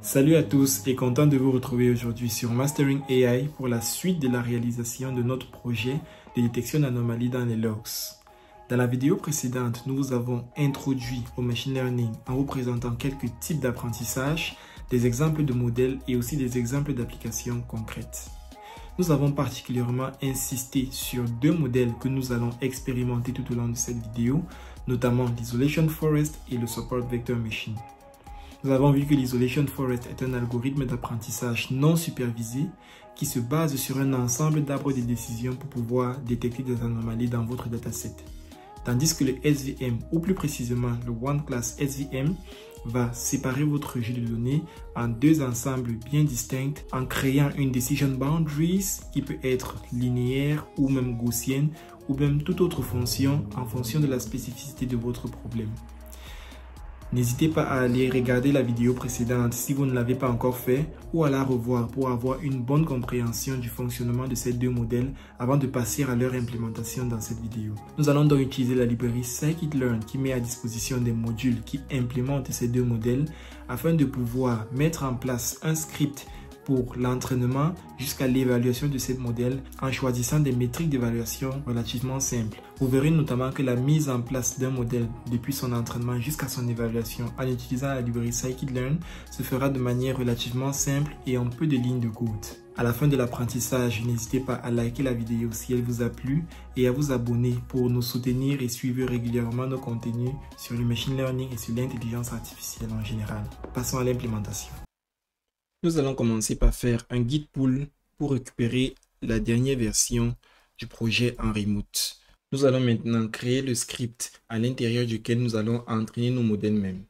Salut à tous et content de vous retrouver aujourd'hui sur Mastering AI pour la suite de la réalisation de notre projet de détection d'anomalies dans les logs. Dans la vidéo précédente, nous vous avons introduit au machine learning en vous présentant quelques types d'apprentissage, des exemples de modèles et aussi des exemples d'applications concrètes. Nous avons particulièrement insisté sur deux modèles que nous allons expérimenter tout au long de cette vidéo, notamment l'Isolation Forest et le Support Vector Machine. Nous avons vu que l'Isolation Forest est un algorithme d'apprentissage non supervisé qui se base sur un ensemble d'arbres de décision pour pouvoir détecter des anomalies dans votre dataset. Tandis que le SVM, ou plus précisément le One Class SVM, va séparer votre jeu de données en deux ensembles bien distincts en créant une Decision Boundaries qui peut être linéaire ou même gaussienne ou même toute autre fonction en fonction de la spécificité de votre problème. N'hésitez pas à aller regarder la vidéo précédente si vous ne l'avez pas encore fait ou à la revoir pour avoir une bonne compréhension du fonctionnement de ces deux modèles avant de passer à leur implémentation dans cette vidéo. Nous allons donc utiliser la librairie Scikit-learn qui met à disposition des modules qui implémentent ces deux modèles afin de pouvoir mettre en place un script pour l'entraînement jusqu'à l'évaluation de ces modèles en choisissant des métriques d'évaluation relativement simples. Vous verrez notamment que la mise en place d'un modèle depuis son entraînement jusqu'à son évaluation en utilisant la librairie Scikit-learn se fera de manière relativement simple et en peu de lignes de code. À la fin de l'apprentissage, n'hésitez pas à liker la vidéo si elle vous a plu et à vous abonner pour nous soutenir et suivre régulièrement nos contenus sur le machine learning et sur l'intelligence artificielle en général. Passons à l'implémentation. Nous allons commencer par faire un git pull pour récupérer la dernière version du projet en remote. Nous allons maintenant créer le script à l'intérieur duquel nous allons entraîner nos modèles mêmes.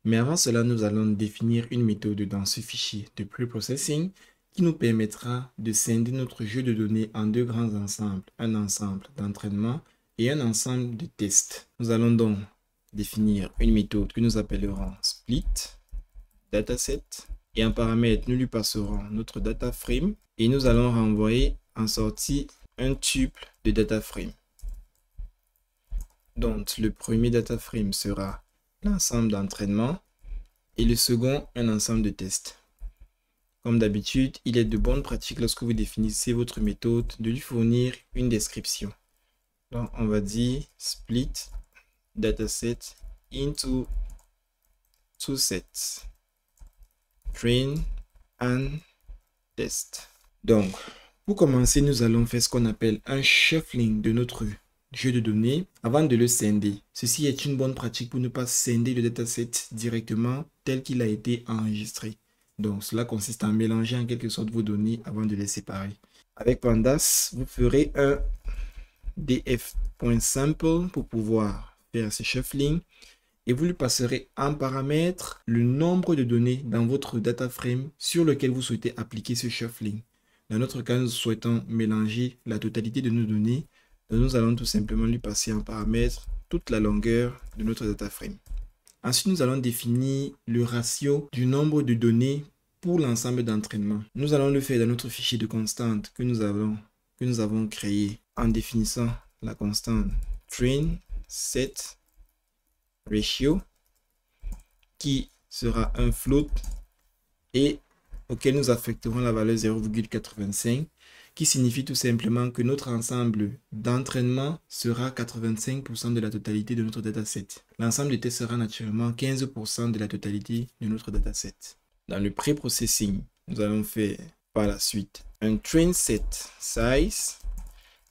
Mais avant cela, nous allons définir une méthode dans ce fichier de preprocessing qui nous permettra de scinder notre jeu de données en deux grands ensembles, un ensemble d'entraînement et un ensemble de tests. Nous allons donc définir une méthode que nous appellerons split dataset. Et en paramètre, nous lui passerons notre data frame et nous allons renvoyer en sortie un tuple de data frame. Donc, le premier data frame sera l'ensemble d'entraînement et le second, un ensemble de tests. Comme d'habitude, il est de bonne pratique lorsque vous définissez votre méthode de lui fournir une description. Donc, on va dire split dataset into two sets. Train and test. Donc, pour commencer, nous allons faire ce qu'on appelle un shuffling de notre jeu de données avant de le scinder. Ceci est une bonne pratique pour ne pas scinder le dataset directement tel qu'il a été enregistré. Donc, cela consiste à mélanger en quelque sorte vos données avant de les séparer. Avec Pandas, vous ferez un df.sample pour pouvoir faire ce shuffling. Et vous lui passerez en paramètre le nombre de données dans votre data frame sur lequel vous souhaitez appliquer ce shuffling. Dans notre cas, nous souhaitons mélanger la totalité de nos données. Donc nous allons tout simplement lui passer en paramètre toute la longueur de notre data frame. Ensuite, nous allons définir le ratio du nombre de données pour l'ensemble d'entraînement. Nous allons le faire dans notre fichier de constante que nous avons créé en définissant la constante train set ratio qui sera un float et auquel nous affecterons la valeur 0,85 qui signifie tout simplement que notre ensemble d'entraînement sera 85% de la totalité de notre dataset. L'ensemble de tests sera naturellement 15% de la totalité de notre dataset. Dans le pré-processing, nous allons faire par la suite un train set size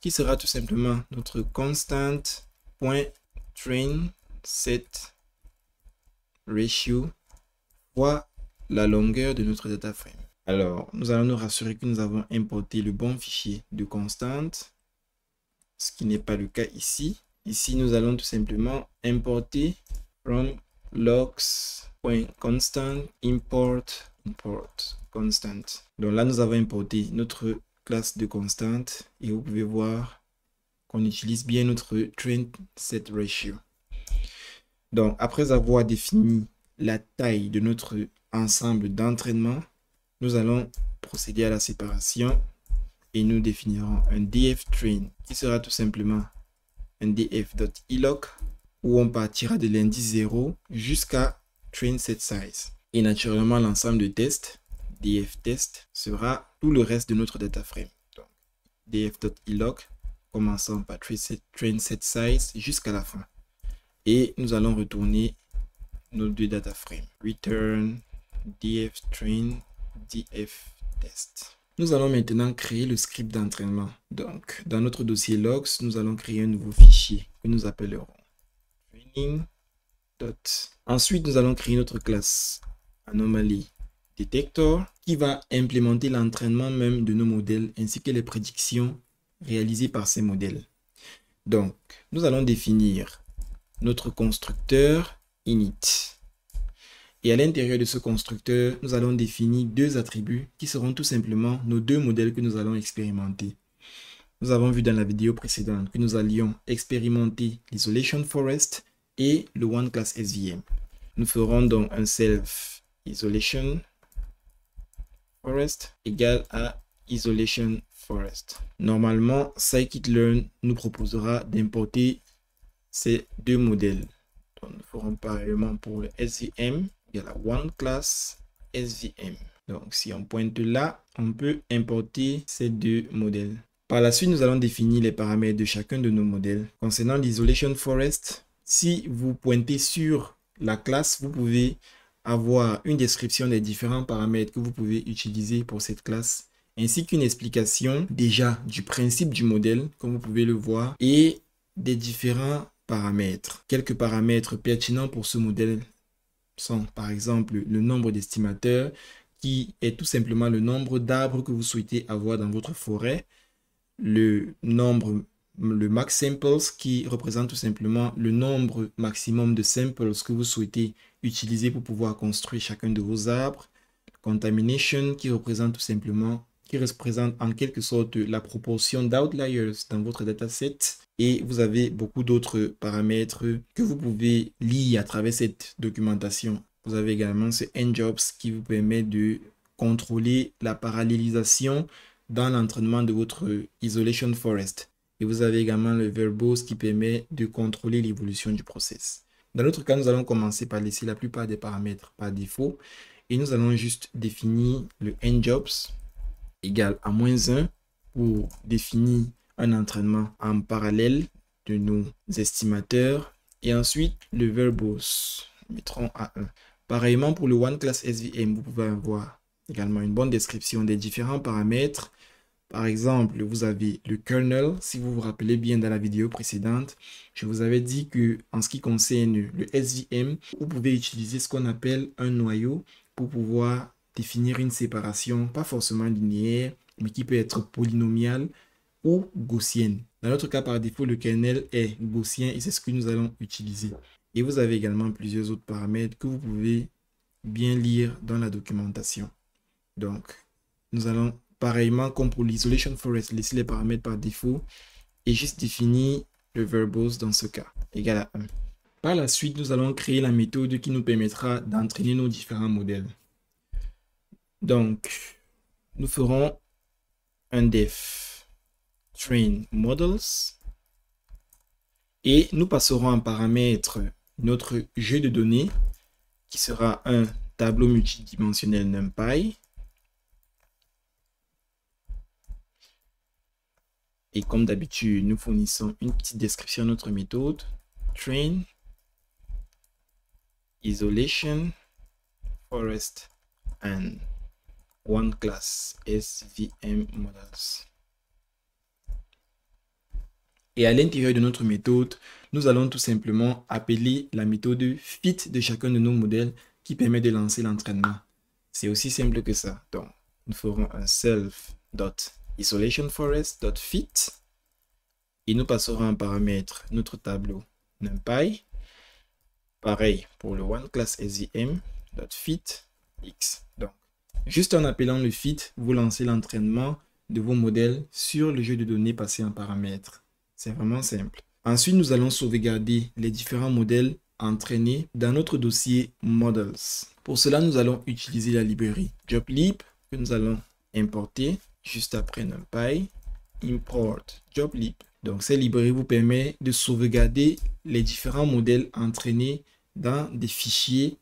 qui sera tout simplement notre constant.train set ratio fois la longueur de notre data frame. Alors, nous allons nous rassurer que nous avons importé le bon fichier de constante, ce qui n'est pas le cas ici. Ici, nous allons tout simplement importer from logs.constant import constant. Donc là, nous avons importé notre classe de constante et vous pouvez voir qu'on utilise bien notre train set ratio. Donc, après avoir défini la taille de notre ensemble d'entraînement, nous allons procéder à la séparation et nous définirons un df_train qui sera tout simplement un df.eloc où on partira de l'indice 0 jusqu'à train set size. Et naturellement, l'ensemble de tests, df-test, sera tout le reste de notre data frame. Donc, df.ilog, commençant par train set size jusqu'à la fin. Et nous allons retourner nos deux data frames. Return, df train, df test. Nous allons maintenant créer le script d'entraînement. Donc, dans notre dossier logs, nous allons créer un nouveau fichier que nous appellerons training. Ensuite, nous allons créer notre classe anomaly detector qui va implémenter l'entraînement même de nos modèles ainsi que les prédictions réalisées par ces modèles. Donc, nous allons définir notre constructeur init. Et à l'intérieur de ce constructeur, nous allons définir deux attributs qui seront tout simplement nos deux modèles que nous allons expérimenter. Nous avons vu dans la vidéo précédente que nous allions expérimenter l'isolation forest et le one class SVM. Nous ferons donc un self isolation forest égale à isolation forest. Normalement, scikit-learn nous proposera d'importer ces deux modèles. Donc, nous ferons pareillement pour le SVM égale à one class SVM. Donc, si on pointe là, on peut importer ces deux modèles. Par la suite, nous allons définir les paramètres de chacun de nos modèles. Concernant l'isolation forest, si vous pointez sur la classe, vous pouvez avoir une description des différents paramètres que vous pouvez utiliser pour cette classe, ainsi qu'une explication déjà du principe du modèle, comme vous pouvez le voir, et des différents paramètres. Quelques paramètres pertinents pour ce modèle sont par exemple le nombre d'estimateurs, qui est tout simplement le nombre d'arbres que vous souhaitez avoir dans votre forêt, le max samples qui représente tout simplement le nombre maximum de samples que vous souhaitez utiliser pour pouvoir construire chacun de vos arbres, contamination qui représente en quelque sorte la proportion d'outliers dans votre dataset, et vous avez beaucoup d'autres paramètres que vous pouvez lire à travers cette documentation. Vous avez également ce njobs qui vous permet de contrôler la parallélisation dans l'entraînement de votre isolation forest. Et vous avez également le verbose qui permet de contrôler l'évolution du process. Dans notre cas, nous allons commencer par laisser la plupart des paramètres par défaut. Et nous allons juste définir le njobs égale à -1 pour définir un entraînement en parallèle de nos estimateurs. Et ensuite, le verbose, mettrons à 1. Pareillement pour le one class SVM, vous pouvez avoir également une bonne description des différents paramètres. Par exemple, vous avez le kernel. Si vous vous rappelez bien dans la vidéo précédente, je vous avais dit que en ce qui concerne le SVM, vous pouvez utiliser ce qu'on appelle un noyau pour pouvoir définir une séparation, pas forcément linéaire, mais qui peut être polynomiale ou gaussienne. Dans notre cas, par défaut, le kernel est gaussien et c'est ce que nous allons utiliser. Et vous avez également plusieurs autres paramètres que vous pouvez bien lire dans la documentation. Donc, nous allons pareillement comme pour l'isolation forest, laisser les paramètres par défaut et juste définir le verbose dans ce cas, égal à 1. Par la suite, nous allons créer la méthode qui nous permettra d'entraîner nos différents modèles. Donc, nous ferons un def train models et nous passerons en paramètre notre jeu de données qui sera un tableau multidimensionnel NumPy. Et comme d'habitude, nous fournissons une petite description de notre méthode. Train, isolation, forest, and one class SVM models. Et à l'intérieur de notre méthode, nous allons tout simplement appeler la méthode fit de chacun de nos modèles qui permet de lancer l'entraînement. C'est aussi simple que ça. Donc, nous ferons un self.isolationForest.fit et nous passerons en paramètre notre tableau NumPy. Pareil pour le OneClassSVM.fit.x. Donc, juste en appelant le fit, vous lancez l'entraînement de vos modèles sur le jeu de données passé en paramètres. C'est vraiment simple. Ensuite, nous allons sauvegarder les différents modèles entraînés dans notre dossier Models. Pour cela, nous allons utiliser la librairie joblib que nous allons importer juste après NumPy. Import joblib. Donc, cette librairie vous permet de sauvegarder les différents modèles entraînés dans des fichiers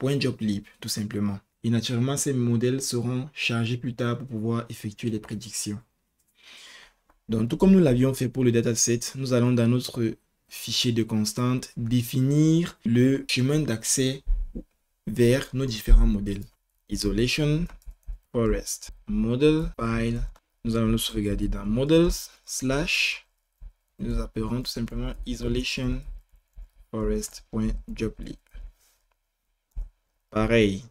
.joblib tout simplement. Et naturellement, ces modèles seront chargés plus tard pour pouvoir effectuer les prédictions. Donc, tout comme nous l'avions fait pour le dataset, nous allons dans notre fichier de constante définir le chemin d'accès vers nos différents modèles. Isolation Forest Model File. Nous allons le sauvegarder dans Models / nous appellerons tout simplement Isolation Forest.joblib. Pareil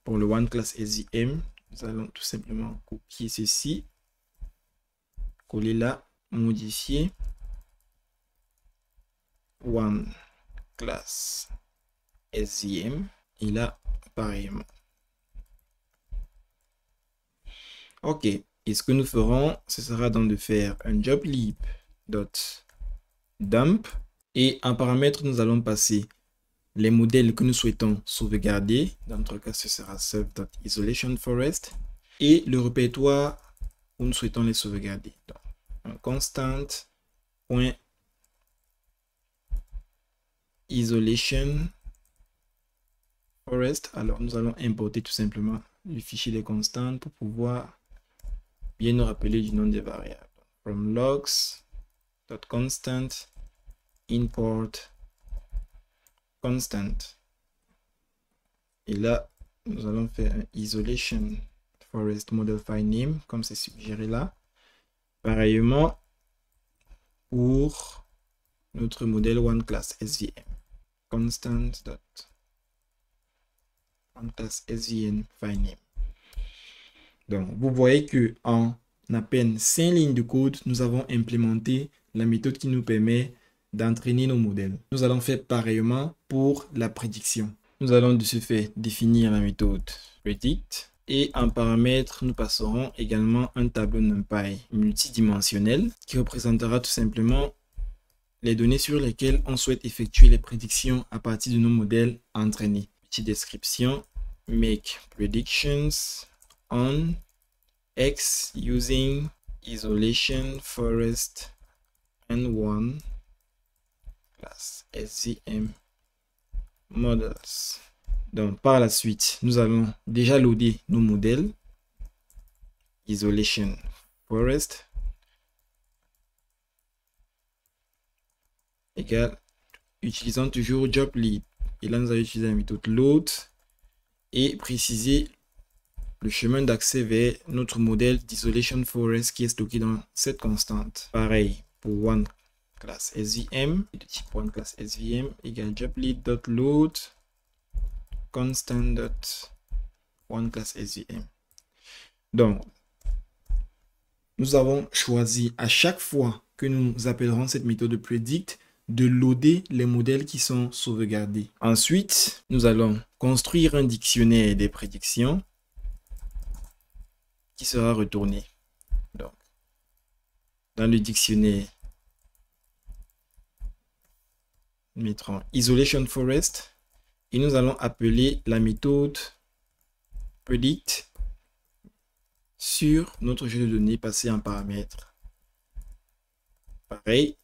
pour le OneClass SVM, nous allons tout simplement copier ceci, coller là, modifier OneClass SVM et là pareillement. Ok, et ce que nous ferons, ce sera donc de faire un joblib.dump et en paramètre, nous allons passer les modèles que nous souhaitons sauvegarder. Dans notre cas, ce sera self.isolationForest et le répertoire où nous souhaitons les sauvegarder. Donc, un constant.isolationForest. Alors, nous allons importer tout simplement le fichier des constantes pour pouvoir bien nous rappeler du nom des variables. From logs.constant import constant. Et là, nous allons faire un isolation forest model file name, comme c'est suggéré là. Pareillement, pour notre modèle OneClass SVM. Constant.OneClass SVM file name. Donc, vous voyez que en à peine 5 lignes de code, nous avons implémenté la méthode qui nous permet d'entraîner nos modèles. Nous allons faire pareillement pour la prédiction. Nous allons de ce fait définir la méthode predict et en paramètre, nous passerons également un tableau NumPy multidimensionnel qui représentera tout simplement les données sur lesquelles on souhaite effectuer les prédictions à partir de nos modèles entraînés. Petite description, make predictions on X using isolation forest and one class SVM models. Donc par la suite, nous allons déjà loader nos modèles isolation forest égale utilisant toujours joblib. Et là, nous allons utiliser la méthode load et préciser le chemin d'accès vers notre modèle d'isolation forest qui est stocké dans cette constante. Pareil pour OneClass SVM, de type OneClass SVM égale joblib.load constant.OneClass SVM. Donc, nous avons choisi à chaque fois que nous appellerons cette méthode de predict de loader les modèles qui sont sauvegardés. Ensuite, nous allons construire un dictionnaire des prédictions qui sera retourné. Donc, dans le dictionnaire, nous mettrons isolation forest et nous allons appeler la méthode predict sur notre jeu de données passé en paramètres. Pareil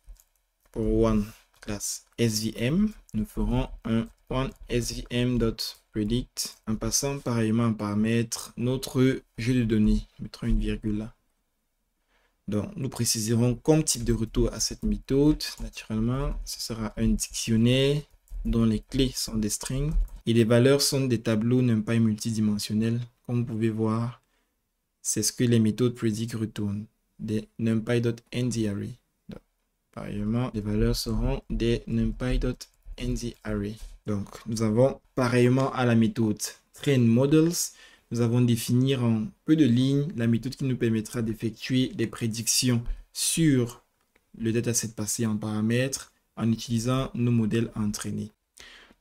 pour OneClass SVM, nous ferons un OneSVM.predict en passant pareillement en paramètre notre jeu de données. Nous mettrons une virgule là. Donc, nous préciserons comme type de retour à cette méthode. Naturellement, ce sera un dictionnaire dont les clés sont des strings et les valeurs sont des tableaux NumPy multidimensionnels. Comme vous pouvez voir, c'est ce que les méthodes predict retournent, des NumPy.ndArray. Pareillement, les valeurs seront des NumPy.ndArray. Donc, nous avons pareillement à la méthode trainModels, nous avons défini en peu de lignes la méthode qui nous permettra d'effectuer des prédictions sur le dataset passé en paramètres en utilisant nos modèles entraînés.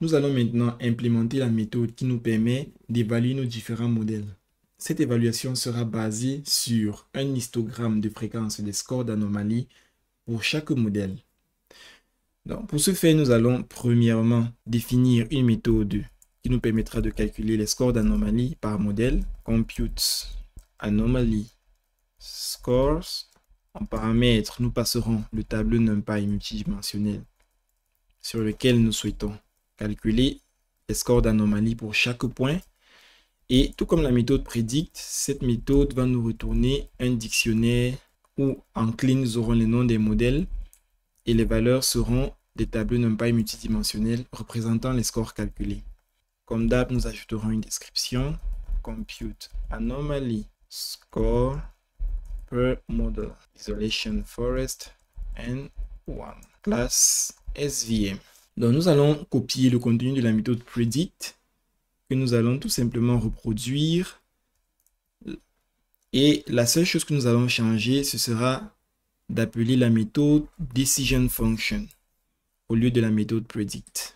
Nous allons maintenant implémenter la méthode qui nous permet d'évaluer nos différents modèles. Cette évaluation sera basée sur un histogramme de fréquence des scores d'anomalie pour chaque modèle. Donc, pour ce faire, nous allons premièrement définir une méthode qui nous permettra de calculer les scores d'anomalie par modèle. Compute anomaly scores. En paramètres, nous passerons le tableau NumPy multidimensionnel sur lequel nous souhaitons calculer les scores d'anomalie pour chaque point. Et tout comme la méthode predict, cette méthode va nous retourner un dictionnaire où en clean, nous aurons les noms des modèles et les valeurs seront des tableaux NumPy multidimensionnels représentant les scores calculés. Comme d'hab, nous ajouterons une description. Compute anomaly score per model isolation forest N1 classe SVM. Donc nous allons copier le contenu de la méthode predict que nous allons tout simplement reproduire. Et la seule chose que nous allons changer, ce sera d'appeler la méthode decision function au lieu de la méthode predict.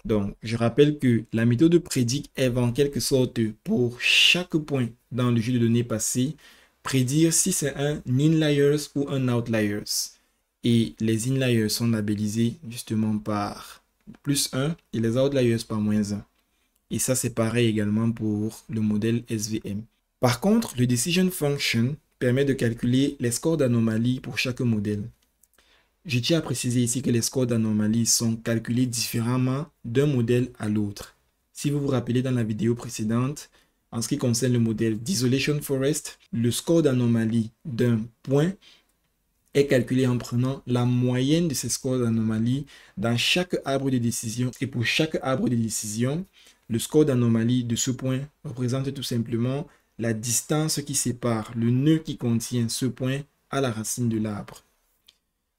Donc, je rappelle que la méthode predict, elle va en quelque sorte pour chaque point dans le jeu de données passé, prédire si c'est un inliers ou un outliers. Et les inliers sont labellisés justement par +1 et les outliers par -1. Et ça, c'est pareil également pour le modèle SVM. Par contre, le decision function permet de calculer les scores d'anomalie pour chaque modèle. Je tiens à préciser ici que les scores d'anomalie sont calculés différemment d'un modèle à l'autre. Si vous vous rappelez dans la vidéo précédente, en ce qui concerne le modèle d'Isolation Forest, le score d'anomalie d'un point est calculé en prenant la moyenne de ces scores d'anomalie dans chaque arbre de décision. Et pour chaque arbre de décision, le score d'anomalie de ce point représente tout simplement la distance qui sépare le nœud qui contient ce point à la racine de l'arbre.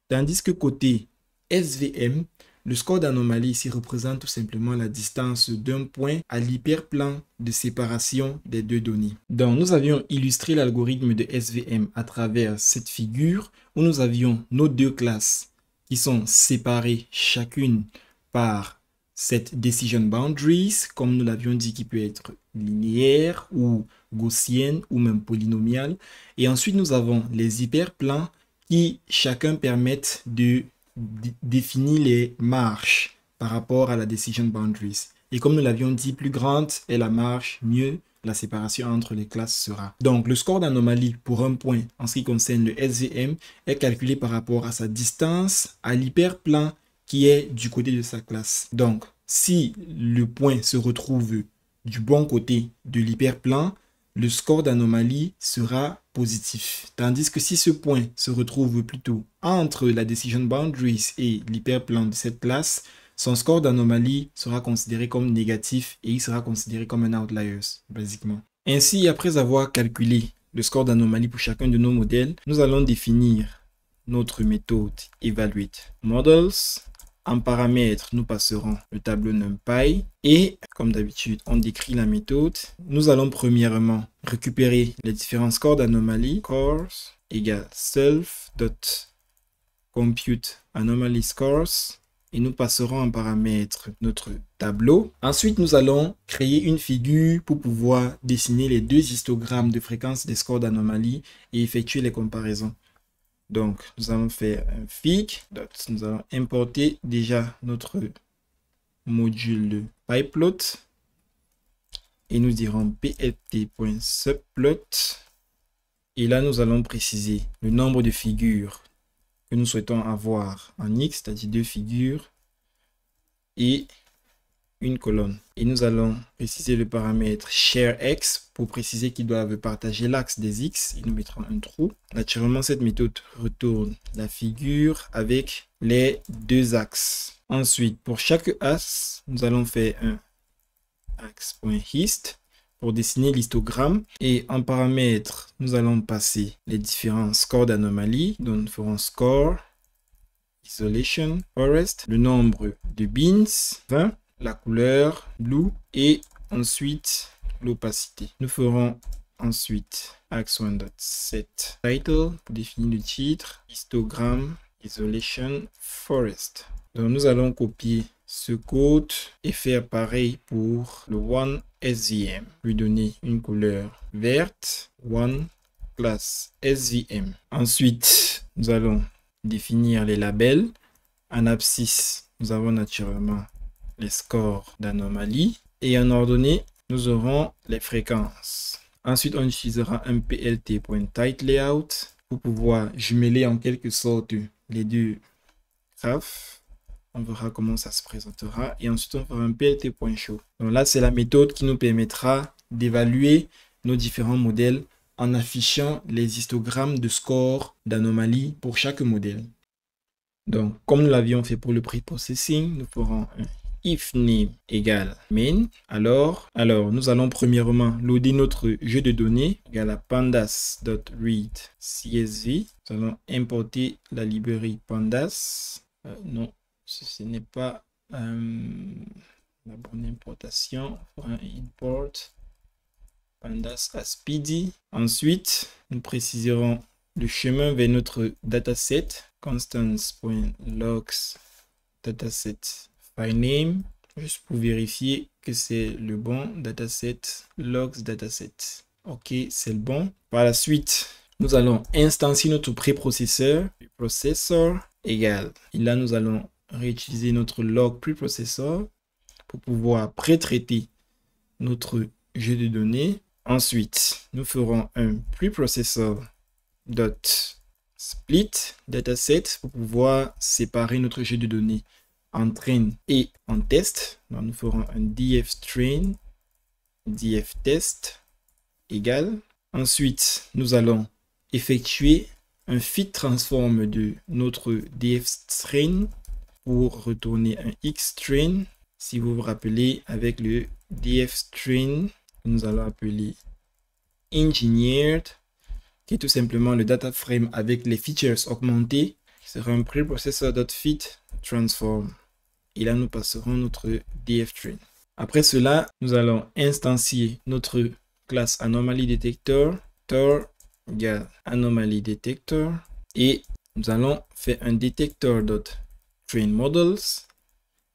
Tandis que côté SVM, le score d'anomalie ici représente tout simplement la distance d'un point à l'hyperplan de séparation des deux données. Donc, nous avions illustré l'algorithme de SVM à travers cette figure où nous avions nos deux classes qui sont séparées chacune par cette decision boundaries, comme nous l'avions dit, qui peut être linéaire ou gaussienne ou même polynomiale. Et ensuite, nous avons les hyperplans qui chacun permettent de définir les marges par rapport à la decision boundaries. Et comme nous l'avions dit, plus grande est la marge, mieux la séparation entre les classes sera. Donc, le score d'anomalie pour un point en ce qui concerne le SVM est calculé par rapport à sa distance à l'hyperplan qui est du côté de sa classe. Donc, si le point se retrouve du bon côté de l'hyperplan, le score d'anomalie sera positif. Tandis que si ce point se retrouve plutôt entre la decision boundaries et l'hyperplan de cette classe, son score d'anomalie sera considéré comme négatif et il sera considéré comme un outlier, basiquement. Ainsi, après avoir calculé le score d'anomalie pour chacun de nos modèles, nous allons définir notre méthode evaluate models. En paramètres, nous passerons le tableau NumPy et, comme d'habitude, on décrit la méthode. Nous allons premièrement récupérer les différents scores d'anomalie. Scores égale self.compute anomaly scores et nous passerons en paramètre notre tableau. Ensuite, nous allons créer une figure pour pouvoir dessiner les deux histogrammes de fréquence des scores d'anomalie et effectuer les comparaisons. Donc, nous allons faire un fig. Nous allons importer déjà notre module pyplot. Et nous dirons plt.subplot. Et là, nous allons préciser le nombre de figures que nous souhaitons avoir en X, c'est-à-dire 2 figures et une colonne. Et nous allons préciser le paramètre shareX pour préciser qu'ils doivent partager l'axe des X. Et nous mettrons un trou. Naturellement, cette méthode retourne la figure avec les 2 axes. Ensuite, pour chaque axe, nous allons faire un axe.hist pour dessiner l'histogramme. Et en paramètre, nous allons passer les différents scores d'anomalie. Donc, nous ferons score, isolation, forest, le nombre de beans, 20. La couleur blue et ensuite l'opacité. Nous ferons ensuite axe1.set title pour définir le titre, histogramme, isolation, forest. Donc nous allons copier ce code et faire pareil pour le one SVM. Lui donner une couleur verte, one class SVM. Ensuite, nous allons définir les labels. En abscisse, nous avons naturellement les scores d'anomalie et en ordonnée, nous aurons les fréquences. Ensuite, on utilisera un plt.typeLayout pour pouvoir jumeler en quelque sorte les deux graphes. On verra comment ça se présentera. Et ensuite, on fera un plt.show. Donc là, c'est la méthode qui nous permettra d'évaluer nos différents modèles en affichant les histogrammes de score d'anomalies pour chaque modèle. Donc, comme nous l'avions fait pour le preprocessing, nous ferons un if name égale main. Alors, nous allons premièrement loader notre jeu de données égale à pandas.read CSV. Nous allons importer la librairie pandas. Non, ce n'est pas la bonne importation. On fera un import pandas as PD. Ensuite, nous préciserons le chemin vers notre dataset constance.logs dataset file name, juste pour vérifier que c'est le bon dataset logs dataset. Ok, c'est le bon. Par la suite, nous allons instancier notre préprocesseur, preprocessor égale. Et là, nous allons réutiliser notre log preprocessor pour pouvoir pré-traiter notre jeu de données. Ensuite, nous ferons un preprocessor .split dataset pour pouvoir séparer notre jeu de données en train et en test. Donc, nous ferons un df train, df test égale. Ensuite, nous allons effectuer un fit transform de notre df train pour retourner un x train. Si vous vous rappelez, avec le df train, nous allons appeler engineered, qui est tout simplement le data frame avec les features augmentées, qui sera un preprocessor.fit transform. Et là, nous passerons notre df train. Après cela, nous allons instancier notre classe anomaly detector, tor égale anomaly detector, et nous allons faire un detector.trainModels,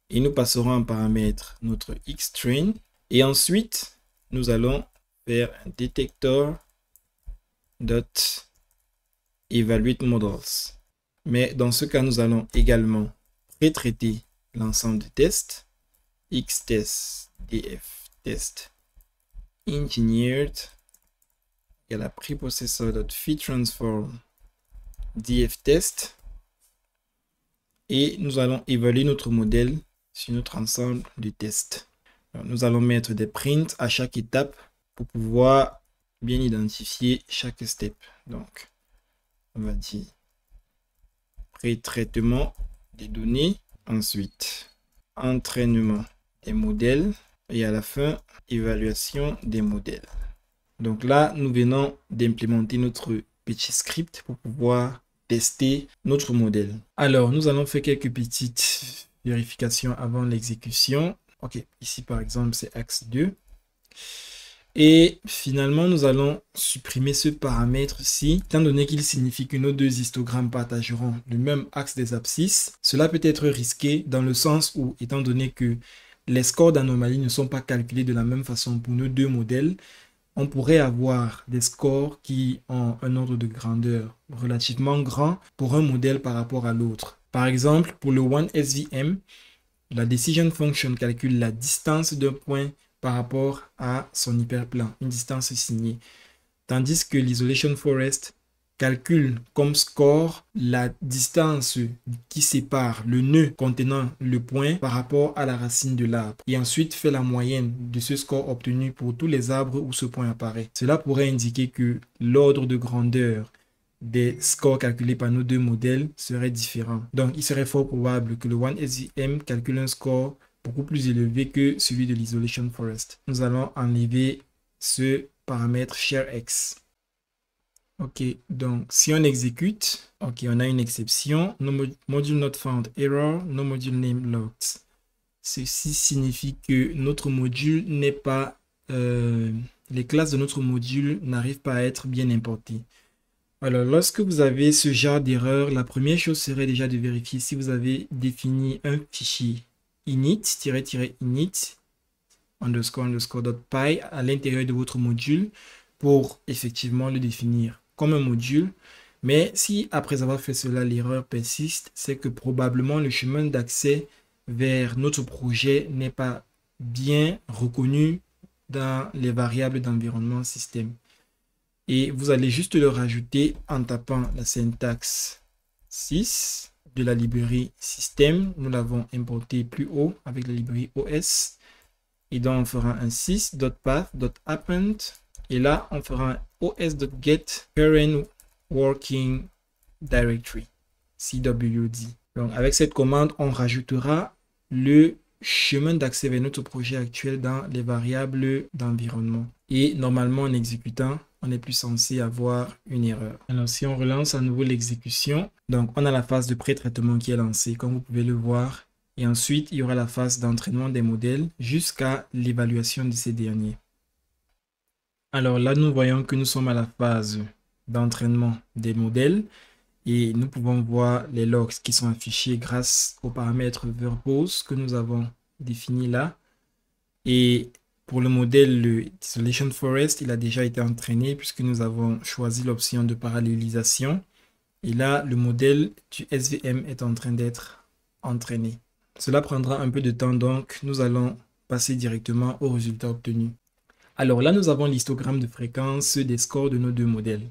et nous passerons en paramètre notre xtrain, et ensuite, nous allons faire un detector.evaluateModels. Mais dans ce cas, nous allons également pré-traiter l'ensemble de tests, xtest, df test, engineered, et la preprocessor.fit transform, df test, et nous allons évaluer notre modèle sur notre ensemble de tests. Alors, nous allons mettre des prints à chaque étape pour pouvoir bien identifier chaque step. Donc, on va dire pré-traitement des données. Ensuite, entraînement des modèles. Et à la fin, évaluation des modèles. Donc là, nous venons d'implémenter notre petit script pour pouvoir tester notre modèle. Alors, nous allons faire quelques petites vérifications avant l'exécution. Ok, ici par exemple, c'est axe 2. Et finalement, nous allons supprimer ce paramètre-ci, étant donné qu'il signifie que nos deux histogrammes partageront le même axe des abscisses. Cela peut être risqué dans le sens où, étant donné que les scores d'anomalie ne sont pas calculés de la même façon pour nos deux modèles, on pourrait avoir des scores qui ont un ordre de grandeur relativement grand pour un modèle par rapport à l'autre. Par exemple, pour le OneSVM, la decision function calcule la distance d'un point par rapport à son hyperplan, une distance signée. Tandis que l'Isolation Forest calcule comme score la distance qui sépare le nœud contenant le point par rapport à la racine de l'arbre. Et ensuite fait la moyenne de ce score obtenu pour tous les arbres où ce point apparaît. Cela pourrait indiquer que l'ordre de grandeur des scores calculés par nos deux modèles serait différent. Donc, il serait fort probable que le OneSVM calcule un score beaucoup plus élevé que celui de l'Isolation Forest. Nous allons enlever ce paramètre ShareX. Ok, donc si on exécute, ok, on a une exception. No module not found error, no module name locked. Ceci signifie que notre module n'est pas, les classes de notre module n'arrivent pas à être bien importées. Alors, lorsque vous avez ce genre d'erreur, la première chose serait déjà de vérifier si vous avez défini un fichier init, __.py à l'intérieur de votre module pour effectivement le définir comme un module. Mais si après avoir fait cela, l'erreur persiste, c'est que probablement le chemin d'accès vers notre projet n'est pas bien reconnu dans les variables d'environnement système. Et vous allez juste le rajouter en tapant la syntaxe 6 de la librairie système. Nous l'avons importé plus haut avec la librairie OS. Et donc, on fera un sys.path.append. Et là, on fera un os.get current working directory, CWD. Donc, avec cette commande, on rajoutera le chemin d'accès vers notre projet actuel dans les variables d'environnement. Et normalement, en exécutant, on n'est plus censé avoir une erreur. Alors, si on relance à nouveau l'exécution, donc on a la phase de pré-traitement qui est lancée, comme vous pouvez le voir. Et ensuite, il y aura la phase d'entraînement des modèles jusqu'à l'évaluation de ces derniers. Alors là, nous voyons que nous sommes à la phase d'entraînement des modèles et nous pouvons voir les logs qui sont affichés grâce aux paramètres verbose que nous avons définis là. Et pour le modèle le Isolation Forest, il a déjà été entraîné puisque nous avons choisi l'option de parallélisation. Et là, le modèle du SVM est en train d'être entraîné. Cela prendra un peu de temps, donc nous allons passer directement aux résultats obtenus. Alors là, nous avons l'histogramme de fréquence des scores de nos deux modèles.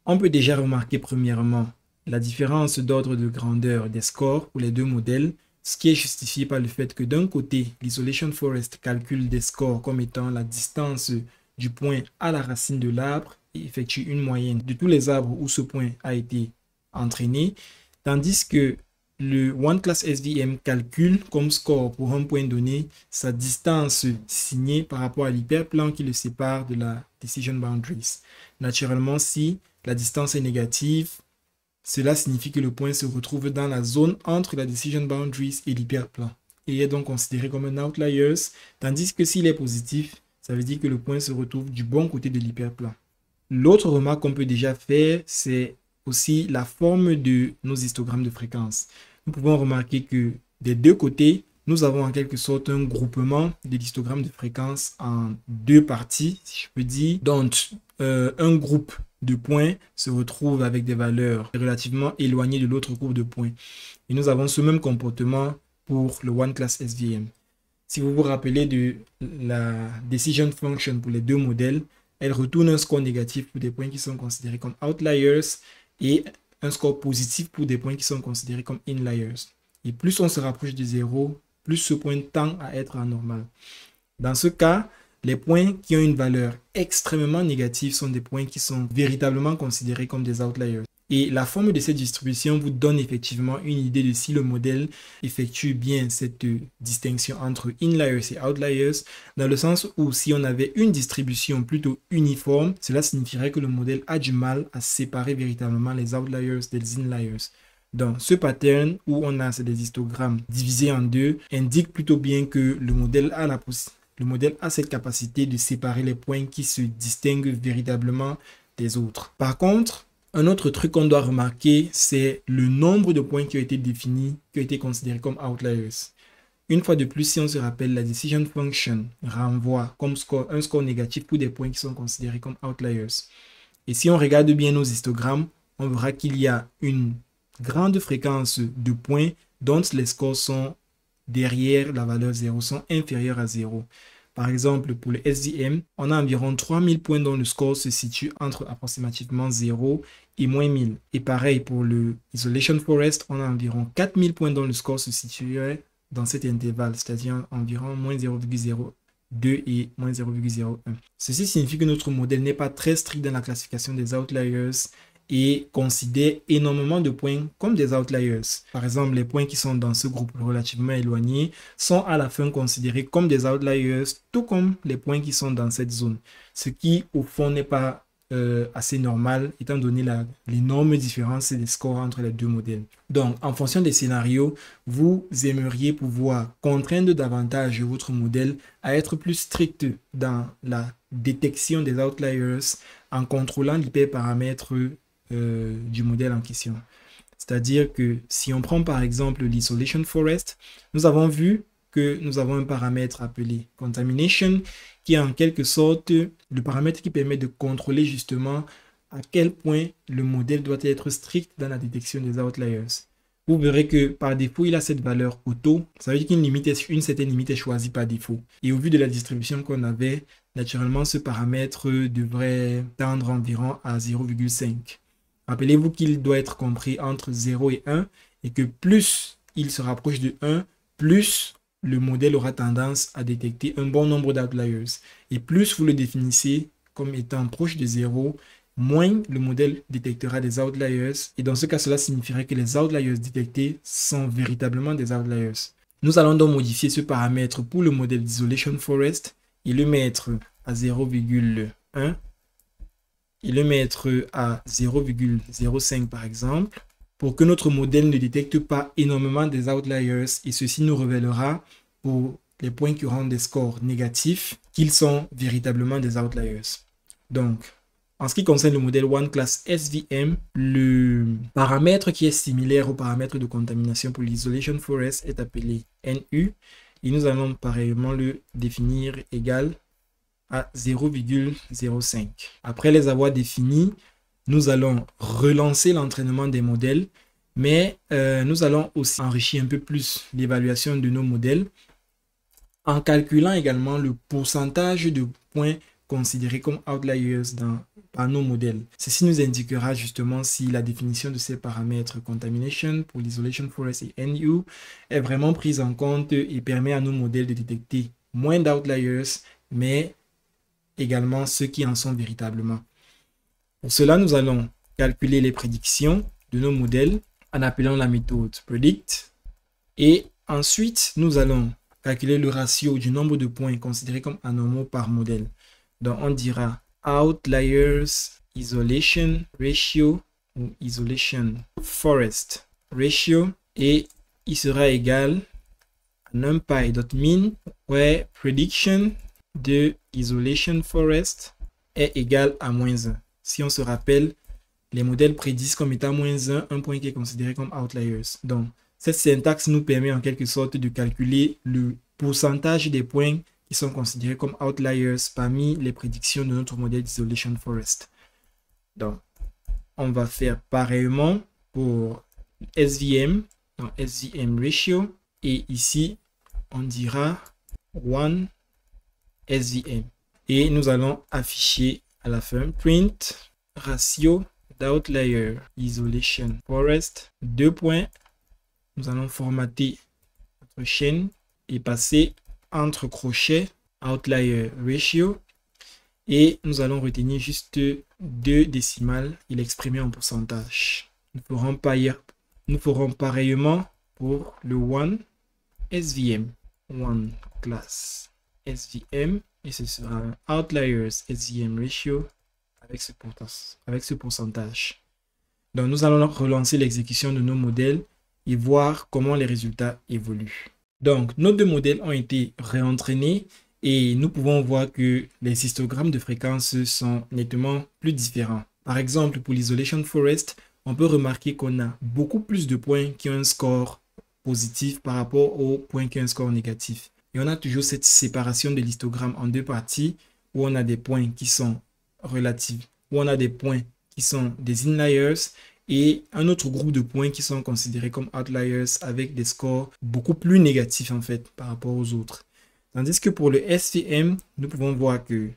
On peut déjà remarquer premièrement la différence d'ordre de grandeur des scores pour les deux modèles, ce qui est justifié par le fait que d'un côté, l'Isolation Forest calcule des scores comme étant la distance du point à la racine de l'arbre et effectue une moyenne de tous les arbres où ce point a été entraîné, tandis que le OneClassSVM calcule comme score pour un point donné sa distance signée par rapport à l'hyperplan qui le sépare de la Decision Boundaries. Naturellement, si la distance est négative, cela signifie que le point se retrouve dans la zone entre la Decision Boundaries et l'hyperplan et est donc considéré comme un outlier, tandis que s'il est positif, ça veut dire que le point se retrouve du bon côté de l'hyperplan. L'autre remarque qu'on peut déjà faire, c'est aussi la forme de nos histogrammes de fréquence. Nous pouvons remarquer que des deux côtés, nous avons en quelque sorte un groupement de l'histogramme de fréquence en deux parties, si je peux dire. Donc, un groupe de points se retrouve avec des valeurs relativement éloignées de l'autre groupe de points. Et nous avons ce même comportement pour le OneClassSVM. Si vous vous rappelez de la Decision Function pour les deux modèles, elle retourne un score négatif pour des points qui sont considérés comme outliers et un score positif pour des points qui sont considérés comme inliers. Et plus on se rapproche de 0, plus ce point tend à être anormal. Dans ce cas, les points qui ont une valeur extrêmement négative sont des points qui sont véritablement considérés comme des outliers. Et la forme de cette distribution vous donne effectivement une idée de si le modèle effectue bien cette distinction entre inliers et outliers, dans le sens où si on avait une distribution plutôt uniforme, cela signifierait que le modèle a du mal à séparer véritablement les outliers des inliers. Donc, ce pattern où on a des histogrammes divisés en deux indique plutôt bien que le modèle a cette capacité de séparer les points qui se distinguent véritablement des autres. Par contre, un autre truc qu'on doit remarquer, c'est le nombre de points qui ont été définis, qui ont été considérés comme outliers. Une fois de plus, si on se rappelle, la Decision Function renvoie comme un score négatif pour des points qui sont considérés comme outliers. Et si on regarde bien nos histogrammes, on verra qu'il y a une grande fréquence de points dont les scores sont derrière la valeur 0, sont inférieurs à 0. Par exemple, pour le SVM, on a environ 3000 points dont le score se situe entre approximativement 0 et moins 1000. Et pareil pour le Isolation Forest, on a environ 4000 points dont le score se situerait dans cet intervalle, c'est-à-dire environ moins 0,02 et moins 0,01. Ceci signifie que notre modèle n'est pas très strict dans la classification des outliers et considère énormément de points comme des outliers. Par exemple, les points qui sont dans ce groupe relativement éloigné sont à la fin considérés comme des outliers, tout comme les points qui sont dans cette zone. Ce qui, au fond, n'est pas assez normal, étant donné l'énorme différence des scores entre les deux modèles. Donc, en fonction des scénarios, vous aimeriez pouvoir contraindre davantage votre modèle à être plus strict dans la détection des outliers en contrôlant l'hyperparamètre du modèle en question. C'est-à-dire que si on prend par exemple l'Isolation Forest, nous avons vu que nous avons un paramètre appelé Contamination qui est en quelque sorte le paramètre qui permet de contrôler justement à quel point le modèle doit être strict dans la détection des outliers. Vous verrez que par défaut, il a cette valeur auto. Ça veut dire qu'une certaine limite est choisie par défaut. Et au vu de la distribution qu'on avait, naturellement, ce paramètre devrait tendre environ à 0,5. Rappelez-vous qu'il doit être compris entre 0 et 1 et que plus il se rapproche de 1, plus le modèle aura tendance à détecter un bon nombre d'outliers. Et plus vous le définissez comme étant proche de 0, moins le modèle détectera des outliers. Et dans ce cas, cela signifierait que les outliers détectés sont véritablement des outliers. Nous allons donc modifier ce paramètre pour le modèle d'Isolation Forest et le mettre à 0,1 et le mettre à 0,05 par exemple, pour que notre modèle ne détecte pas énormément des outliers, et ceci nous révélera pour les points qui auront des scores négatifs qu'ils sont véritablement des outliers. Donc, en ce qui concerne le modèle OneClass SVM, le paramètre qui est similaire au paramètre de contamination pour l'Isolation Forest est appelé NU, et nous allons pareillement le définir égal à 0,05. Après les avoir définis, nous allons relancer l'entraînement des modèles, mais nous allons aussi enrichir un peu plus l'évaluation de nos modèles en calculant également le pourcentage de points considérés comme outliers par nos modèles. Ceci nous indiquera justement si la définition de ces paramètres contamination pour l'Isolation Forest et NU est vraiment prise en compte et permet à nos modèles de détecter moins d'outliers, mais également ceux qui en sont véritablement. Pour cela, nous allons calculer les prédictions de nos modèles en appelant la méthode predict. Et ensuite, nous allons calculer le ratio du nombre de points considérés comme anormaux par modèle. Donc, on dira outliers isolation ratio ou isolation forest ratio, et il sera égal à numpy.min where prediction de isolation forest est égal à -1. Si on se rappelle, les modèles prédisent comme étant -1 un point qui est considéré comme outliers. Donc, cette syntaxe nous permet en quelque sorte de calculer le pourcentage des points qui sont considérés comme outliers parmi les prédictions de notre modèle d'Isolation Forest. Donc, on va faire pareillement pour SVM, donc SVM ratio, et ici, on dira 1 SVM. Et nous allons afficher à la fin print ratio d'outlier isolation forest 2 points. Nous allons formater notre chaîne et passer entre crochets outlier ratio, et nous allons retenir juste 2 décimales et l'exprimer en pourcentage. Nous ferons pareillement pour le 1 SVM, 1 class SVM, et ce sera un outliers SVM ratio avec ce pourcentage. Donc nous allons relancer l'exécution de nos modèles et voir comment les résultats évoluent. Donc nos deux modèles ont été réentraînés et nous pouvons voir que les histogrammes de fréquence sont nettement plus différents. Par exemple, pour l'Isolation Forest, on peut remarquer qu'on a beaucoup plus de points qui ont un score positif par rapport aux points qui ont un score négatif. Et on a toujours cette séparation de l'histogramme en 2 parties où on a des points qui sont relatifs, où on a des points qui sont des inliers et un autre groupe de points qui sont considérés comme outliers avec des scores beaucoup plus négatifs en fait par rapport aux autres. Tandis que pour le SVM, nous pouvons voir que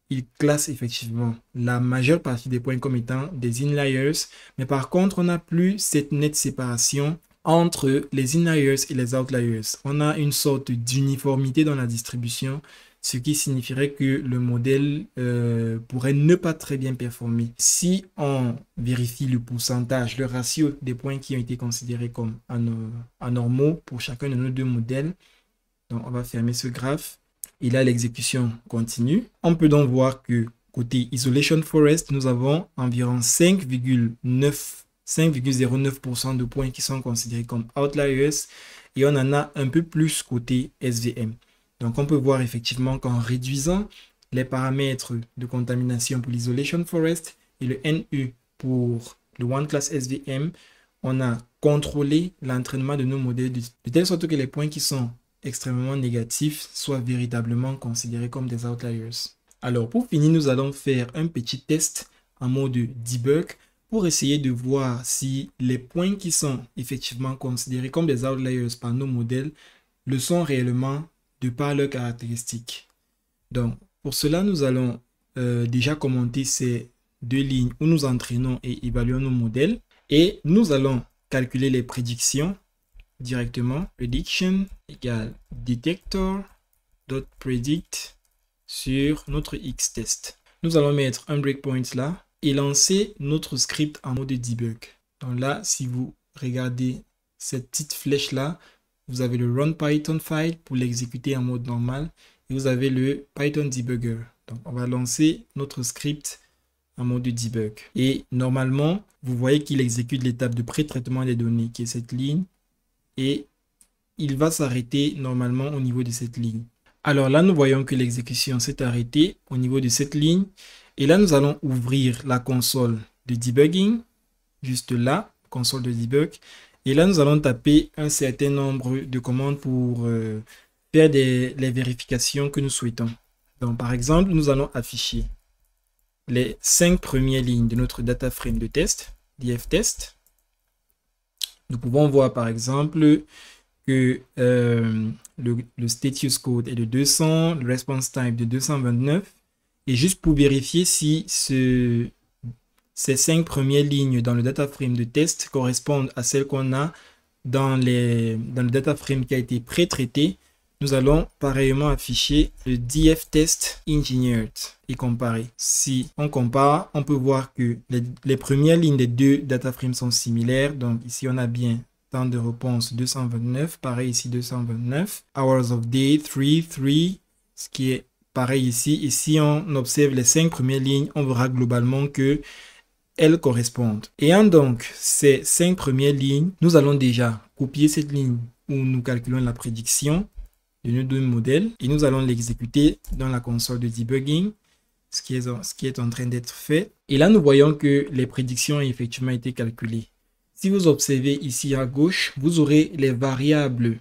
il classe effectivement la majeure partie des points comme étant des inliers, mais par contre, on n'a plus cette nette séparation entre les inliers et les outliers. On a une sorte d'uniformité dans la distribution, ce qui signifierait que le modèle pourrait ne pas très bien performer. Si on vérifie le pourcentage, le ratio des points qui ont été considérés comme anormaux pour chacun de nos deux modèles, donc on va fermer ce graphe. Et là, l'exécution continue. On peut donc voir que côté Isolation Forest, nous avons environ 5,09% de points qui sont considérés comme outliers et on en a un peu plus côté SVM. Donc, on peut voir effectivement qu'en réduisant les paramètres de contamination pour l'Isolation Forest et le NU pour le OneClass SVM, on a contrôlé l'entraînement de nos modèles de telle sorte que les points qui sont extrêmement négatifs soient véritablement considérés comme des outliers. Alors, pour finir, nous allons faire un petit test en mode debug pour essayer de voir si les points qui sont effectivement considérés comme des outliers par nos modèles le sont réellement de par leurs caractéristiques. Donc, pour cela, nous allons déjà commenter ces 2 lignes où nous entraînons et évaluons nos modèles. Et nous allons calculer les prédictions directement. Prediction égale detector.predict sur notre X-test. Nous allons mettre un breakpoint là et lancer notre script en mode debug. Donc là, si vous regardez cette petite flèche là, vous avez le run Python file pour l'exécuter en mode normal et vous avez le Python debugger. Donc on va lancer notre script en mode debug. Et normalement, vous voyez qu'il exécute l'étape de pré-traitement des données qui est cette ligne et il va s'arrêter normalement au niveau de cette ligne. Alors là, nous voyons que l'exécution s'est arrêtée au niveau de cette ligne. Et là, nous allons ouvrir la console de debugging, juste là, console de debug. Et là, nous allons taper un certain nombre de commandes pour faire les vérifications que nous souhaitons. Donc, par exemple, nous allons afficher les 5 premières lignes de notre data frame de test, df-test. Nous pouvons voir, par exemple, que le status code est de 200, le response time de 229. Et juste pour vérifier si ces 5 premières lignes dans le data frame de test correspondent à celles qu'on a dans le data frame qui a été pré-traité, nous allons pareillement afficher le df-test engineered et comparer. Si on compare, on peut voir que les premières lignes des deux data frames sont similaires. Donc ici, on a bien temps de réponse 229, pareil ici 229. Hours of day 3, ce qui est pareil ici. Et si on observe les 5 premières lignes, on verra globalement que elles correspondent. Ayant donc ces 5 premières lignes, nous allons déjà copier cette ligne où nous calculons la prédiction de nos deux modèles et nous allons l'exécuter dans la console de debugging, ce qui est en train d'être fait. Et là, nous voyons que les prédictions ont effectivement été calculées. Si vous observez ici à gauche, vous aurez les variables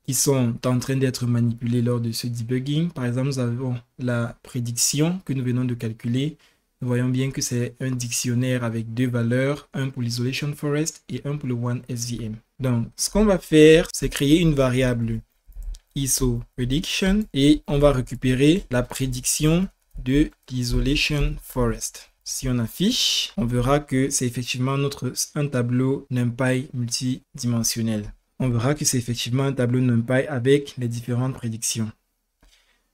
qui sont en train d'être manipulées lors de ce debugging. Par exemple, nous avons la prédiction que nous venons de calculer. Nous voyons bien que c'est un dictionnaire avec 2 valeurs, un pour l'isolation forest et un pour le one SVM. Donc, ce qu'on va faire, c'est créer une variable ISO prediction et on va récupérer la prédiction de l'isolation forest. Si on affiche, on verra que c'est effectivement un tableau NumPy multidimensionnel. On verra que c'est effectivement un tableau NumPy avec les différentes prédictions.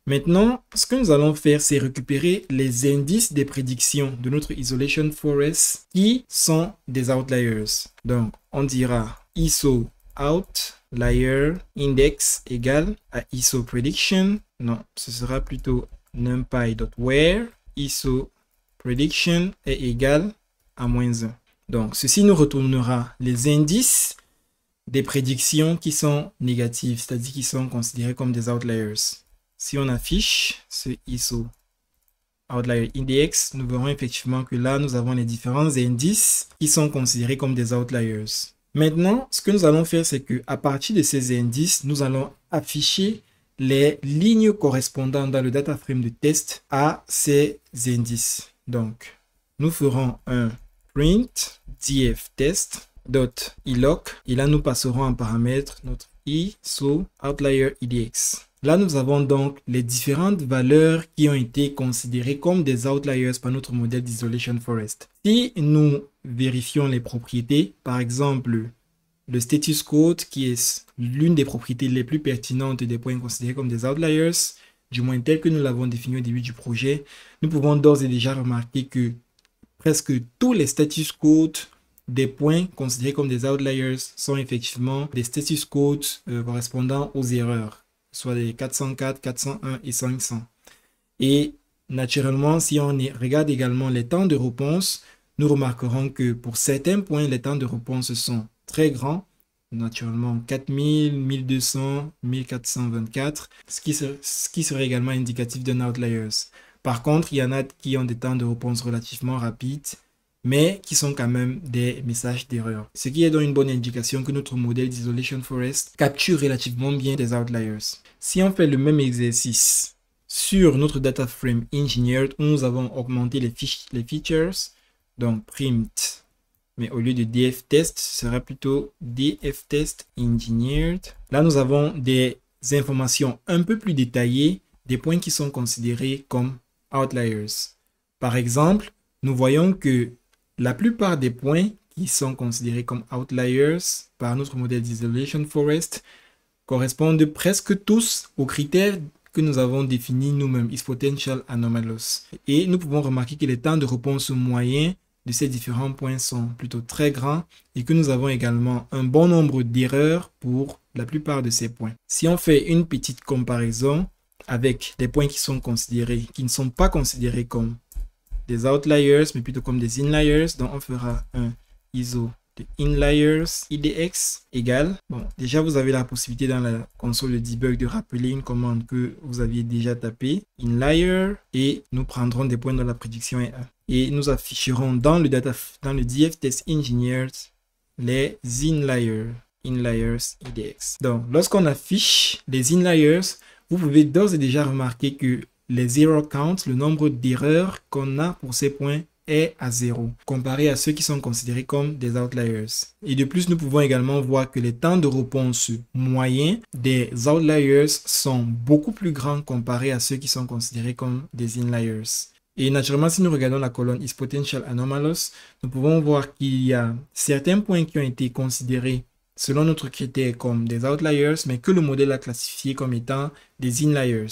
Maintenant, ce que nous allons faire, c'est récupérer les indices des prédictions de notre isolation forest qui sont des outliers. Donc, on dira ISO outlier index égale à ISO prediction. Non, ce sera plutôt numpy.where ISO prediction est égal à -1. Donc, ceci nous retournera les indices des prédictions qui sont négatives, c'est-à-dire qui sont considérées comme des outliers. Si on affiche ce ISO outlier index, nous verrons effectivement que là, nous avons les différents indices qui sont considérés comme des outliers. Maintenant, ce que nous allons faire, c'est qu'à partir de ces indices, nous allons afficher les lignes correspondantes dans le data frame de test à ces indices. Donc, nous ferons un print df-test.iloc et là, nous passerons en paramètre notre ISO outlier index. Là, nous avons donc les différentes valeurs qui ont été considérées comme des outliers par notre modèle d'isolation forest. Si nous vérifions les propriétés, par exemple, le status code qui est l'une des propriétés les plus pertinentes des points considérés comme des outliers, du moins tel que nous l'avons défini au début du projet, nous pouvons d'ores et déjà remarquer que presque tous les status codes des points considérés comme des outliers sont effectivement des status codes correspondant aux erreurs, soit les 404, 401 et 500. Et naturellement, si on regarde également les temps de réponse, nous remarquerons que pour certains points, les temps de réponse sont très grands, naturellement 4000, 1200, 1424, ce qui serait également indicatif d'un outlier. Par contre, il y en a qui ont des temps de réponse relativement rapides, mais qui sont quand même des messages d'erreur. Ce qui est donc une bonne indication que notre modèle d'isolation forest capture relativement bien des outliers. Si on fait le même exercice sur notre data frame engineered, où nous avons augmenté les features, donc print, mais au lieu de df-test, ce sera plutôt df-test engineered. Là, nous avons des informations un peu plus détaillées, des points qui sont considérés comme outliers. Par exemple, nous voyons que la plupart des points qui sont considérés comme outliers par notre modèle d'Isolation Forest correspondent presque tous aux critères que nous avons définis nous-mêmes, is potential anomalous. Et nous pouvons remarquer que les temps de réponse moyens de ces différents points sont plutôt très grands et que nous avons également un bon nombre d'erreurs pour la plupart de ces points. Si on fait une petite comparaison avec des points qui ne sont pas considérés comme des outliers, mais plutôt comme des inliers, donc on fera un ISO de inliers IDX égale. Bon, déjà vous avez la possibilité dans la console de debug de rappeler une commande que vous aviez déjà tapée, inlier, et nous prendrons des points dont la prédiction est 1. Et nous afficherons dans le DF Test Engineers les inliers IDX. Donc, lorsqu'on affiche les inliers, vous pouvez d'ores et déjà remarquer que les error count, le nombre d'erreurs qu'on a pour ces points est à 0, comparé à ceux qui sont considérés comme des outliers. Et de plus, nous pouvons également voir que les temps de réponse moyens des outliers sont beaucoup plus grands comparés à ceux qui sont considérés comme des inliers. Et naturellement, si nous regardons la colonne is potential anomalous, nous pouvons voir qu'il y a certains points qui ont été considérés selon notre critère comme des outliers, mais que le modèle a classifié comme étant des inliers.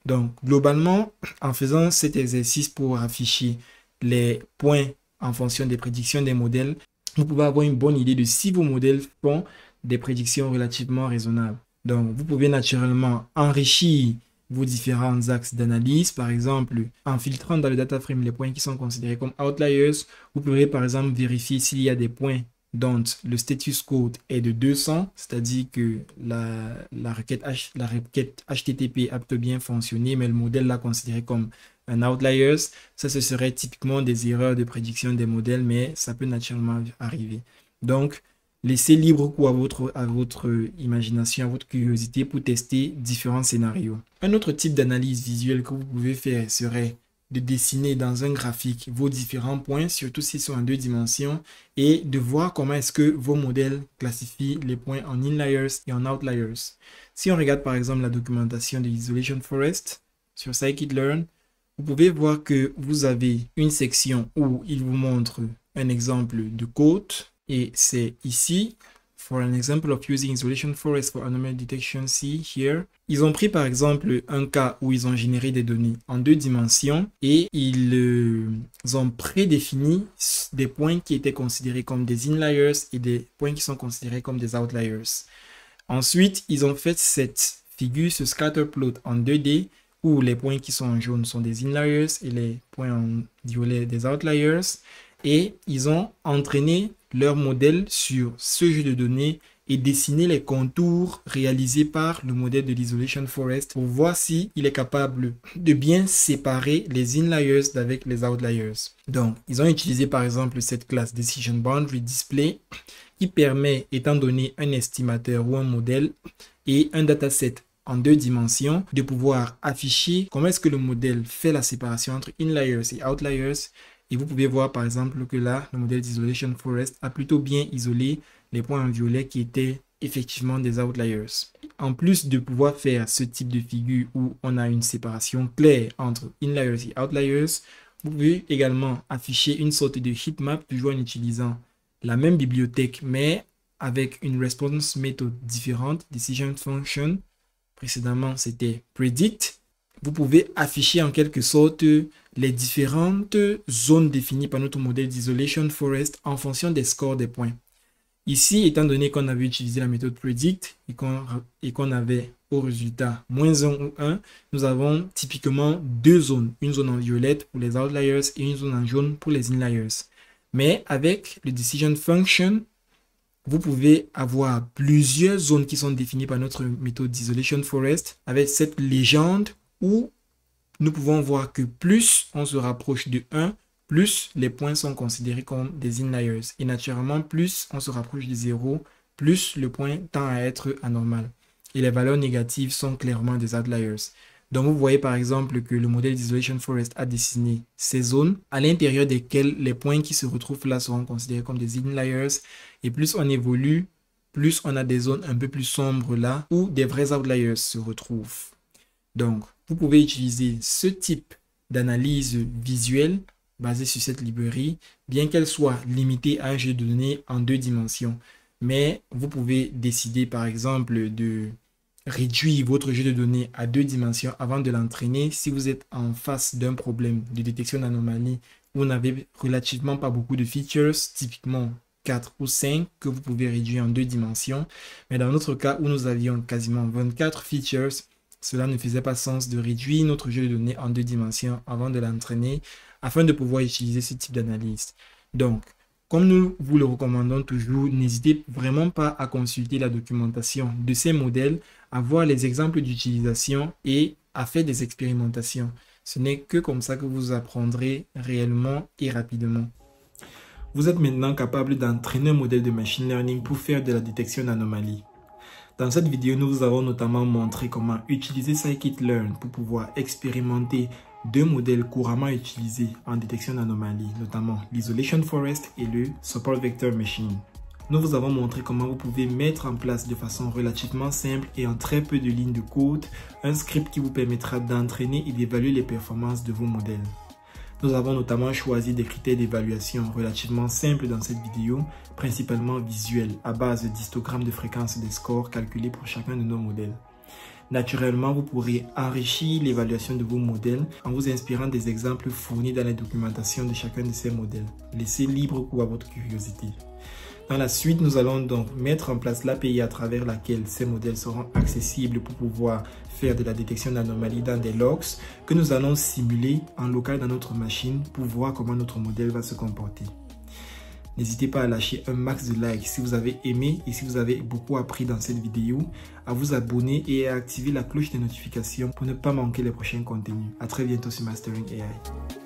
Donc, globalement, en faisant cet exercice pour afficher les points en fonction des prédictions des modèles, vous pouvez avoir une bonne idée de si vos modèles font des prédictions relativement raisonnables. Donc, vous pouvez naturellement enrichir vos différents axes d'analyse, par exemple, en filtrant dans le data frame les points qui sont considérés comme outliers. Vous pourrez par exemple vérifier s'il y a des points dont le status code est de 200, c'est-à-dire que la requête HTTP a plutôt bien fonctionné, mais le modèle l'a considéré comme un outlier. Ça, ce serait typiquement des erreurs de prédiction des modèles, mais ça peut naturellement arriver. Donc, laissez libre cours à votre imagination, à votre curiosité pour tester différents scénarios. Un autre type d'analyse visuelle que vous pouvez faire serait de dessiner dans un graphique vos différents points, surtout s'ils sont en 2 dimensions, et de voir comment est-ce que vos modèles classifient les points en inliers et en outliers. Si on regarde par exemple la documentation de Isolation Forest sur scikit-learn, vous pouvez voir que vous avez une section où il vous montre un exemple de code, et c'est ici. For an example of using Isolation Forest for anomaly detection, see here. Ils ont pris par exemple un cas où ils ont généré des données en 2 dimensions et ils ont prédéfini des points qui étaient considérés comme des inliers et des points qui sont considérés comme des outliers. Ensuite, ils ont fait cette figure, ce scatter plot en 2D où les points qui sont en jaune sont des inliers et les points en violet des outliers. Et ils ont entraîné leur modèle sur ce jeu de données et dessiné les contours réalisés par le modèle de l'Isolation Forest pour voir s'il est capable de bien séparer les inliers d'avec les outliers. Donc, ils ont utilisé par exemple cette classe Decision Boundary Display qui permet, étant donné un estimateur ou un modèle et un dataset en 2 dimensions, de pouvoir afficher comment est-ce que le modèle fait la séparation entre inliers et outliers. Et vous pouvez voir par exemple que là, le modèle d'Isolation Forest a plutôt bien isolé les points en violet qui étaient effectivement des outliers. En plus de pouvoir faire ce type de figure où on a une séparation claire entre inliers et outliers, vous pouvez également afficher une sorte de heatmap, toujours en utilisant la même bibliothèque, mais avec une response méthode différente, decision function. Précédemment, c'était predict. Vous pouvez afficher en quelque sorte les différentes zones définies par notre modèle d'Isolation Forest en fonction des scores des points. Ici, étant donné qu'on avait utilisé la méthode predict et qu'on avait au résultat -1 ou 1, nous avons typiquement 2 zones. Une zone en violette pour les outliers et une zone en jaune pour les inliers. Mais avec le decision function, vous pouvez avoir plusieurs zones qui sont définies par notre méthode d'Isolation Forest avec cette légende où nous pouvons voir que plus on se rapproche de 1, plus les points sont considérés comme des inliers. Et naturellement, plus on se rapproche de 0, plus le point tend à être anormal. Et les valeurs négatives sont clairement des outliers. Donc vous voyez par exemple que le modèle d'Isolation Forest a dessiné ces zones à l'intérieur desquelles les points qui se retrouvent là seront considérés comme des inliers. Et plus on évolue, plus on a des zones un peu plus sombres là où des vrais outliers se retrouvent. Donc, vous pouvez utiliser ce type d'analyse visuelle basée sur cette librairie, bien qu'elle soit limitée à un jeu de données en 2 dimensions. Mais vous pouvez décider par exemple de réduire votre jeu de données à 2 dimensions avant de l'entraîner si vous êtes en face d'un problème de détection d'anomalies où vous n'avez relativement pas beaucoup de features, typiquement 4 ou 5 que vous pouvez réduire en 2 dimensions. Mais dans notre cas où nous avions quasiment 24 features, cela ne faisait pas sens de réduire notre jeu de données en 2 dimensions avant de l'entraîner afin de pouvoir utiliser ce type d'analyse. Donc, comme nous vous le recommandons toujours, n'hésitez vraiment pas à consulter la documentation de ces modèles, à voir les exemples d'utilisation et à faire des expérimentations. Ce n'est que comme ça que vous apprendrez réellement et rapidement. Vous êtes maintenant capable d'entraîner un modèle de machine learning pour faire de la détection d'anomalies. Dans cette vidéo, nous vous avons notamment montré comment utiliser scikit-learn pour pouvoir expérimenter 2 modèles couramment utilisés en détection d'anomalies, notamment l'isolation forest et le support vector machine. Nous vous avons montré comment vous pouvez mettre en place de façon relativement simple et en très peu de lignes de code un script qui vous permettra d'entraîner et d'évaluer les performances de vos modèles. Nous avons notamment choisi des critères d'évaluation relativement simples dans cette vidéo, principalement visuels, à base d'histogrammes de fréquence des scores calculés pour chacun de nos modèles. Naturellement, vous pourrez enrichir l'évaluation de vos modèles en vous inspirant des exemples fournis dans la documentation de chacun de ces modèles. Laissez libre cours à votre curiosité. Dans la suite, nous allons donc mettre en place l'API à travers laquelle ces modèles seront accessibles pour pouvoir faire de la détection d'anomalies dans des logs que nous allons simuler en local dans notre machine pour voir comment notre modèle va se comporter. N'hésitez pas à lâcher un max de likes si vous avez aimé et si vous avez beaucoup appris dans cette vidéo, à vous abonner et à activer la cloche de notification pour ne pas manquer les prochains contenus. À très bientôt sur Mastering AI.